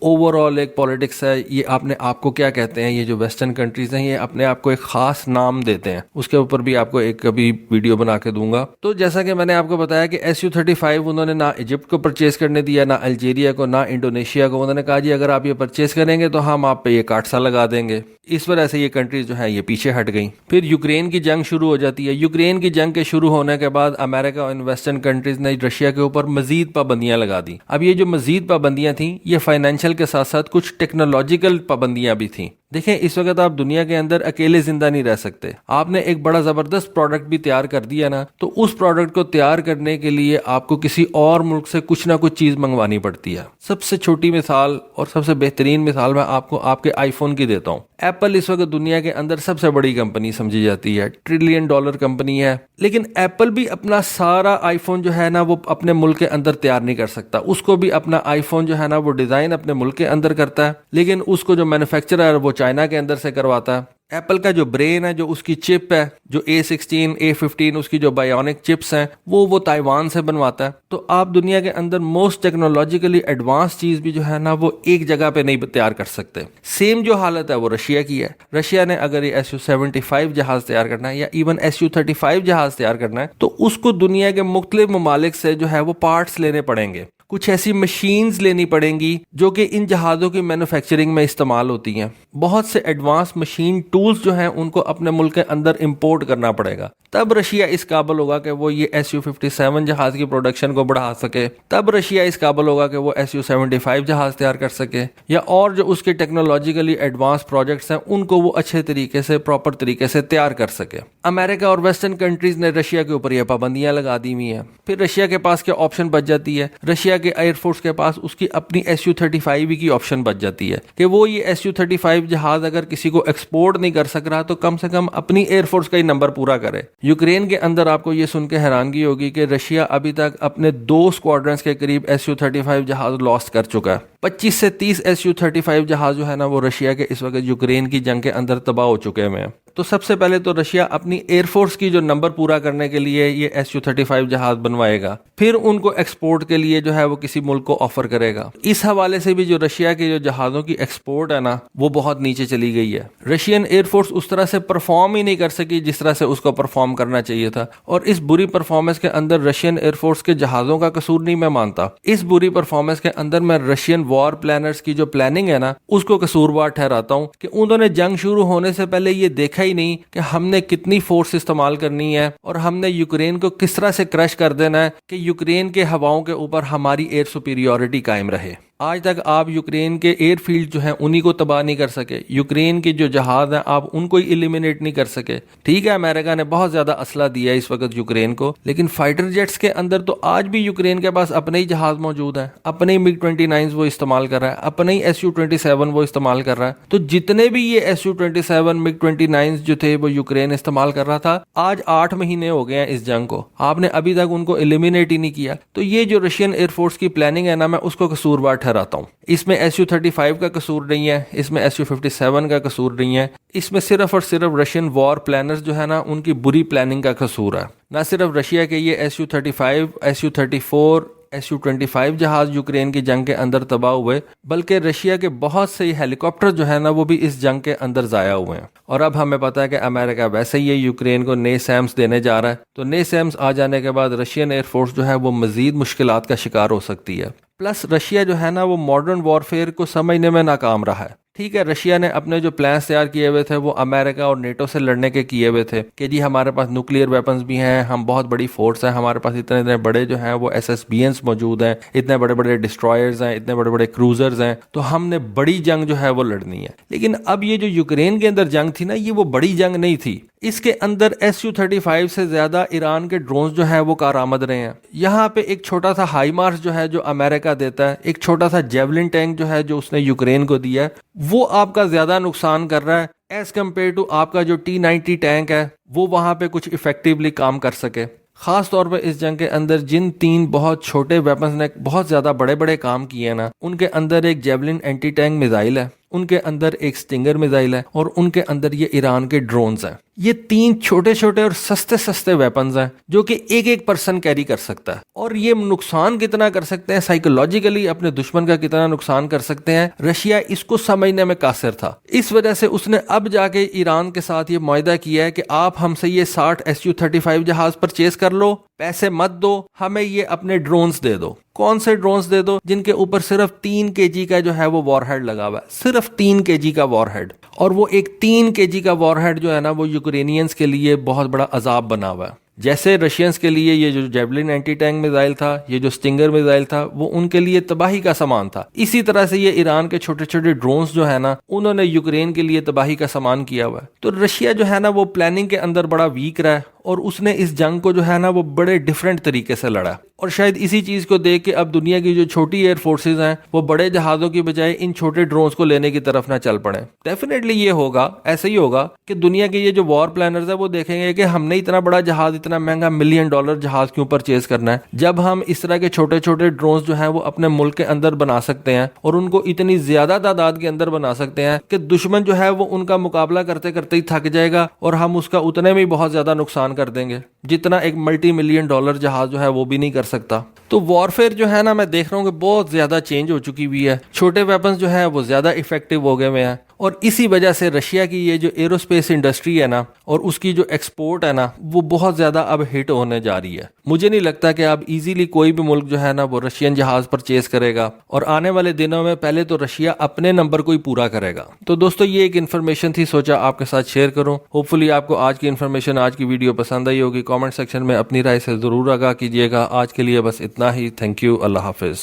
Over all ایک politics ہے یہ اپنے آپ کو کیا کہتے ہیں. یہ جو ویسٹرن کنٹریز ہیں یہ اپنے آپ کو ایک خاص نام دیتے ہیں, اس کے اوپر بھی آپ کو ایک کبھی ویڈیو بنا کے دوں گا. تو جیسا کہ میں نے آپ کو بتایا کہ SU-35 انہوں نے نہ ایجپٹ کو پرچیز کرنے دیا, نہ الجیریا کو, نہ انڈونیشیا کو. انہوں نے کہا جی اگر آپ یہ پرچیز کریں گے تو ہم آپ پہ یہ کاٹسا لگا دیں گے. اس وجہ سے یہ کنٹریز جو ہیں یہ پیچھے ہٹ گئیں. پھر یوکرین کی جنگ شروع ہو جاتی ہے. یوکرین کی جنگ کے شروع ہونے کے بعد امریکہ اور ویسٹرن کنٹریز نے رشیا کے اوپر مزید پابندیاں لگا دی. اب یہ جو مزید پابندیاں تھیں یہ فائنینشیل کے ساتھ ساتھ کچھ ٹیکنالوجیکل پابندیاں بھی تھیں. دیکھیں اس وقت آپ دنیا کے اندر اکیلے زندہ نہیں رہ سکتے. آپ نے ایک بڑا زبردست پروڈکٹ بھی تیار کر دیا نا, تو اس پروڈکٹ کو تیار کرنے کے لیے آپ کو کسی اور ملک سے کچھ نہ کچھ چیز منگوانی پڑتی ہے. سب سے چھوٹی مثال اور سب سے بہترین مثال میں آپ کو آپ کے آئی فون کی دیتا ہوں. ایپل اس وقت دنیا کے اندر سب سے بڑی کمپنی سمجھی جاتی ہے, $1 ٹریلین کمپنی ہے, لیکن ایپل بھی اپنا سارا آئی فون جو ہے نا وہ اپنے ملک کے اندر تیار نہیں کر سکتا. اس کو بھی اپنا آئی فون جو ہے نا وہ ڈیزائن اپنے ملک کے اندر کرتا ہے, لیکن اس کو جو مینوفیکچرر ہے وہ چائنا کے اندر سے کرواتا ہے. ایپل کا جو برین ہے, جو اس کی چپ ہے, جو A16 A15 اس کی جو بایونک چپس ہیں وہ تائیوان سے بنواتا ہے. تو آپ دنیا کے اندر موسٹ ٹیکنالوجیکلی ایڈوانس چیز بھی جو ہے نا وہ ایک جگہ پہ نہیں تیار کر سکتے. سیم جو حالت ہے وہ رشیا کی ہے. رشیا نے اگر یہ SU-75 جہاز تیار کرنا ہے یا ایون SU-35 جہاز تیار کرنا ہے تو اس کو دنیا کے مختلف ممالک سے جو ہے وہ پارٹس لینے پڑیں گے. کچھ ایسی مشینز لینی پڑیں گی جو کہ ان جہازوں کی مینوفیکچرنگ میں استعمال ہوتی ہیں. بہت سے ایڈوانس مشین ٹولز جو ہیں ان کو اپنے ملک کے اندر امپورٹ کرنا پڑے گا. تب رشیا اس قابل ہوگا کہ وہ یہ SU-57 جہاز کی پروڈکشن کو بڑھا سکے. تب رشیا اس قابل ہوگا کہ وہ SU-75 جہاز تیار کر سکے, یا اور جو اس کے ٹیکنالوجیکلی ایڈوانس پروجیکٹس ہیں ان کو وہ اچھے طریقے سے پراپر طریقے سے تیار کر سکے. امریکہ اور ویسٹرن کنٹریز نے رشیا کے اوپر یہ پابندیاں لگا دی ہوئی ہیں. پھر رشیا کے پاس کیا آپشن بچ جاتی ہے؟ رشیا کے ایئر فورس کے پاس اس کی اپنی SU-35 کی آپشن بچ جاتی ہے کہ وہ یہ SU-35 جہاز اگر کسی کو ایکسپورٹ نہیں کر سک رہا تو کم سے کم اپنی ایئر فورس کا ہی نمبر پورا کرے. یوکرین کے اندر آپ کو یہ سن کے حیرانگی ہوگی کہ رشیا ابھی تک اپنے 2 اسکواڈرنز کے قریب SU-35 جہاز لاسٹ کر چکا ہے. 25 سے 30 SU-35 جہاز جو ہے نا وہ رشیا کے اس وقت یوکرین کی جنگ کے اندر تباہ ہو چکے ہیں. تو سب سے پہلے تو رشیا اپنی ایئر فورس کی جو نمبر پورا کرنے کے لیے یہ SU-35 جہاز بنوائے گا, پھر ان کو ایکسپورٹ کے لیے جو ہے وہ کسی ملک کو آفر کرے گا. اس حوالے سے بھی جو رشیا کے جو جہازوں کی ایکسپورٹ ہے نا وہ بہت نیچے چلی گئی ہے. رشین ایئر فورس اس طرح سے پرفارم ہی نہیں کر سکی جس طرح سے اس کو پرفارم کرنا چاہیے تھا, اور اس بری پرفارمنس کے اندر رشین ایئر فورس کے جہازوں کا قصور نہیں میں مانتا. اس بری پرفارمنس کے اندر میں رشین وار پلانرز کی جو پلاننگ ہے نا اس کو قصوروار ٹھہراتا ہوں کہ انہوں نے جنگ شروع ہونے سے پہلے یہ دیکھا ہی نہیں کہ ہم نے کتنی فورس استعمال کرنی ہے اور ہم نے یوکرین کو کس طرح سے کرش کر دینا ہے کہ یوکرین کے ہواؤں کے اوپر ہماری ایئر سپیریورٹی قائم رہے. آج تک آپ یوکرین کے ایئر فیلڈ جو ہیں انہی کو تباہ نہیں کر سکے. یوکرین کے جو جہاز ہیں آپ ان کو ہی ایلیمینیٹ نہیں کر سکے. ٹھیک ہے امریکہ نے بہت زیادہ اسلحہ دیا ہے اس وقت یوکرین کو, لیکن فائٹر جیٹس کے اندر تو آج بھی یوکرین کے پاس اپنے ہی جہاز موجود ہیں, اپنے ہی MiG-29 وہ استعمال کر رہا ہے, اپنے ہی SU-27 وہ استعمال کر رہا ہے. تو جتنے بھی یہ SU-27 MiG-29 جو تھے وہ یوکرین استعمال کر رہا تھا, آج 8 مہینے ہو گئے ہیں اس جنگ کو, آپ نے ابھی تک ان کو ایلیمینیٹ ہی نہیں کیا. تو یہ جو رشین ایئر فورس کی پلاننگ ہے نا میں اس کو قصوروار ٹھہراتا ہوں. اس میں SU-35 کا قصور نہیں ہے, اس میں SU-57 کا قصور نہیں ہے, اس میں صرف اور صرف رشین وار پلانرز جو ہے نا ان کی بری پلاننگ کا قصور ہے. نہ صرف رشیا کے یہ SU-35 SU-34 SU-25 جہاز یوکرین کی جنگ کے اندر تباہ ہوئے, بلکہ رشیا کے بہت سے ہیلی کاپٹر جو ہے نا وہ بھی اس جنگ کے اندر ضائع ہوئے ہیں. اور اب ہمیں پتا ہے کہ امریکہ ویسے ہی یوکرین کو نئے سیمز دینے جا رہا ہے, تو نئے سیمز آ جانے کے بعد رشین ایئر فورس جو ہے وہ مزید مشکلات کا شکار ہو سکتی ہے. پلس رشیا جو ہے نا وہ ماڈرن وارفیئر کو سمجھنے میں ناکام رہا ہے. ٹھیک ہے رشیا نے اپنے جو پلانس تیار کیے ہوئے تھے وہ امریکہ اور نیٹو سے لڑنے کے کیے ہوئے تھے کہ جی ہمارے پاس نیوکلیئر ویپنز بھی ہیں, ہم بہت بڑی فورس ہیں, ہمارے پاس اتنے بڑے جو ہیں وہ SSBNs موجود ہیں, اتنے بڑے بڑے ڈسٹرائرز ہیں, اتنے بڑے بڑے کروزرز ہیں, تو ہم نے بڑی جنگ جو ہے وہ لڑنی ہے. لیکن اب یہ جو یوکرین کے اندر جنگ تھی نا یہ وہ بڑی جنگ نہیں تھی. اس کے اندر SU-35 سے زیادہ ایران کے ڈرونز جو ہیں وہ کارآمد رہے ہیں. یہاں پہ ایک چھوٹا سا ہائی مارس جو ہے جو امریکہ دیتا ہے, ایک چھوٹا سا جیولن ٹینک جو ہے جو اس نے یوکرین کو دیا ہے, وہ آپ کا زیادہ نقصان کر رہا ہے ایز کمپیئر ٹو آپ کا جو T-90 ٹینک ہے وہ وہاں پہ کچھ افیکٹولی کام کر سکے. خاص طور پہ اس جنگ کے اندر جن 3 بہت چھوٹے ویپنز نے بہت زیادہ بڑے بڑے کام کیے نا, ان کے اندر ایک جیولن اینٹی ٹینک میزائل ہے, ان کے اندر ایک اسٹنگر میزائل ہے اور ان کے اندر یہ ایران کے ڈرونز ہیں. یہ 3 چھوٹے چھوٹے اور سستے ویپنز ہیں جو کہ ایک پرسن کیری کر سکتا ہے. اور یہ نقصان کتنا کر سکتے ہیں سائیکولوجیکلی، اپنے دشمن کا کتنا نقصان کر سکتے ہیں، رشیا اس کو سمجھنے میں قاصر تھا. اس وجہ سے اس نے اب جا کے ایران کے ساتھ یہ معاہدہ کیا ہے کہ آپ ہم سے یہ 60 Su-35 جہاز پرچیز کر لو، پیسے مت دو، ہمیں یہ اپنے ڈرونز دے دو. کون سے ڈرونز دے دو؟ جن کے اوپر صرف 3 kg کا جو ہے وہ وار ہیڈ لگا ہوا ہے، صرف 3 kg کا وار ہیڈ. اور وہ ایک 3 kg کا وار ہیڈ جو ہے نا وہ یوکرینینز کے لیے بہت بڑا عذاب بنا ہوا ہے. جیسے رشینز کے لیے یہ جو جیولن اینٹی ٹینک میزائل تھا، یہ جو اسٹنگر میزائل تھا، وہ ان کے لیے تباہی کا سامان تھا، اسی طرح سے یہ ایران کے چھوٹے چھوٹے ڈرونز جو ہے نا انہوں نے یوکرین کے لیے تباہی کا سامان کیا ہوا ہے. تو رشیا جو ہے نا وہ پلاننگ کے اندر بڑا ویک رہا ہے اور اس نے اس جنگ کو جو ہے نا وہ بڑے ڈیفرنٹ طریقے سے لڑا. اور شاید اسی چیز کو دیکھ کے اب دنیا کی جو چھوٹی ایئر فورسز ہیں وہ بڑے جہازوں کی بجائے ان چھوٹے ڈرونز کو لینے کی طرف نہ چل پڑیں. ڈیفینیٹلی یہ ہوگا، ایسا ہی ہوگا کہ دنیا کے یہ جو وار پلانرز ہیں وہ دیکھیں گے کہ ہم نے اتنا بڑا جہاز، اتنا مہنگا $1 ملین جہاز کیوں پرچیز کرنا ہے جب ہم اس طرح کے چھوٹے چھوٹے ڈرونز جو ہیں وہ اپنے ملک کے اندر بنا سکتے ہیں اور ان کو اتنی زیادہ تعداد کے اندر بنا سکتے ہیں کہ دشمن جو ہے وہ ان کا مقابلہ کرتے کرتے ہی تھک جائے گا اور ہم اس کا اتنے میں بہت زیادہ نقصان کر دیں گے جتنا ایک $ملٹی ملین جہاز جو ہے وہ بھی نہیں کر سکتا. تو وارفیئر جو ہے نا میں دیکھ رہا ہوں کہ بہت زیادہ چینج ہو چکی ہوئی ہے. چھوٹے ویپنز جو ہیں وہ زیادہ افیکٹو ہو گئے ہوئے ہیں اور اسی وجہ سے رشیا کی یہ جو ایروسپیس انڈسٹری ہے نا اور اس کی جو ایکسپورٹ ہے نا وہ بہت زیادہ اب ہٹ ہونے جا رہی ہے. مجھے نہیں لگتا کہ اب ایزیلی کوئی بھی ملک جو ہے نا وہ رشین جہاز پرچیز کرے گا اور آنے والے دنوں میں پہلے تو رشیا اپنے نمبر کو ہی پورا کرے گا. تو دوستو یہ ایک انفارمیشن تھی، سوچا آپ کے ساتھ شیئر کروں. ہوپ فلی آپ کو آج کی انفارمیشن، آج کی ویڈیو پسند آئی ہوگی. کامنٹ سیکشن میں اپنی رائے سے ضرور آگاہ کیجیے گا. آج کے لیے بس اتنا ہی. Thank you. اللہ حافظ.